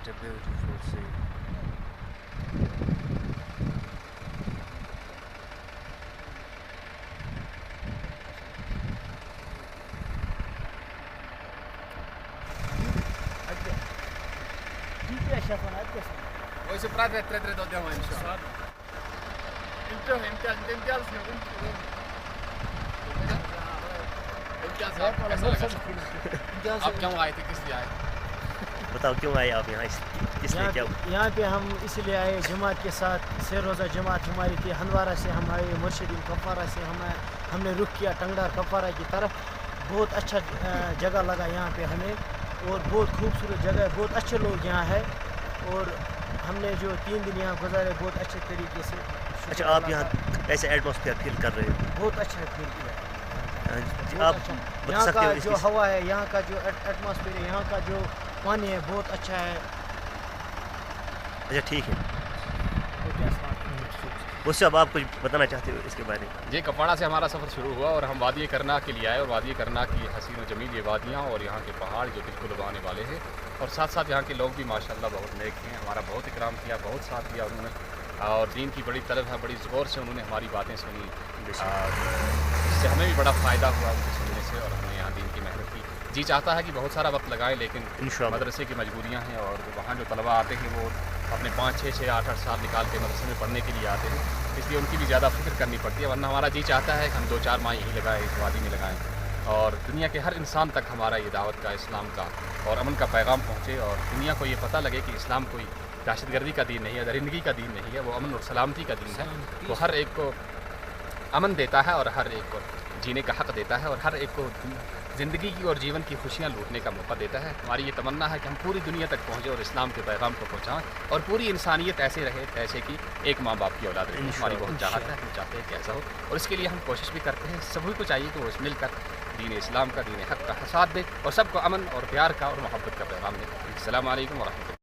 such a beautiful sea. Voi se prate 3-3 dobbiamo inshallah. आप क्यों आए थे, किस लिए आए? बताओ क्यों आए आप यहाँ, किस लिए क्या? यहाँ पे हम इसलिए आए, जमात के साथ से रोज़ा जमात हमारी थी। हंदवारा से हम आए, मुर्शिदीन कपवारा से हमने रुख किया टंगडार कपवारा की तरफ। बहुत अच्छा जगह लगा यहाँ पे हमें, और बहुत खूबसूरत जगह है, बहुत अच्छे लोग यहाँ है, और हमने जो 3 दिन यहाँ गुजारे बहुत अच्छे तरीके से। अच्छा, आप यहाँ कैसे एटमॉस्फेयर फील कर रहे हो? बहुत अच्छा फील किया। आप यहाँ का जो हवा है, यहाँ का जो एटमॉस्फेयर है, यहाँ का जो पानी है बहुत अच्छा है। अच्छा ठीक है, उससे अब आप कुछ बताना चाहते हो इसके बारे में? जी, कपवाड़ा से हमारा सफ़र शुरू हुआ और हम वादी करना के लिए आए, और वादी करना की हसीन और जमील ये वादियाँ और यहाँ के पहाड़ जो दिल को लुभाने वाले हैं, और साथ साथ यहाँ के लोग भी माशाल्लाह बहुत नेक हैं। हमारा बहुत इकराम किया, बहुत साथ दिया उन्होंने, और दीन की बड़ी तलब है, बड़ी ज़ोर से उन्होंने हमारी बातें सुनी, इससे हमें भी बड़ा फ़ायदा हुआ उनके सुनने से, और हमने यहाँ दीन की मेहनत की। जी चाहता है कि बहुत सारा वक्त लगाएं, लेकिन मदरसे की मजबूरियाँ हैं, और वहाँ जो तलबा आते हैं वो अपने 5, 6, 8 साल निकाल के मदरसे में पढ़ने के लिए आते हैं, इसलिए उनकी भी ज़्यादा फिक्र करनी पड़ती है। वरना हमारा जी चाहता है कि हम 2-4 माह यहीं लगाएं, इस वादी में लगाएं, और दुनिया के हर इंसान तक हमारा ये दावत का, इस्लाम का और अमन का पैगाम पहुँचे, और दुनिया को ये पता लगे कि इस्लाम कोई दहशतगर्दी का दीन नहीं है, दरिंदगी का दीन नहीं है, वो अमन और सलामती का दीन है। वो हर एक को अमन देता है, और हर एक को जीने का हक़ देता है, और हर एक को ज़िंदगी की और जीवन की खुशियाँ लूटने का मौका देता है। हमारी ये तमन्ना है कि हम पूरी दुनिया तक पहुँचें और इस्लाम के पैगाम को पहुँचाएँ, और पूरी इंसानियत ऐसे रहे जैसे कि एक माँ बाप की औलाद रहे। हमारी बहुत चाहत है, हम चाहते हैं कि ऐसा हो, और इसके लिए हम कोशिश भी करते हैं। सभी को चाहिए कि वो मिलकर दीन इस्लाम का, दीन हक़ का साथ दे, और सबको अमन और प्यार का और मोहब्बत का पैगाम दे। अस्सलामु अलैकुम व रहमतुल्लाहि।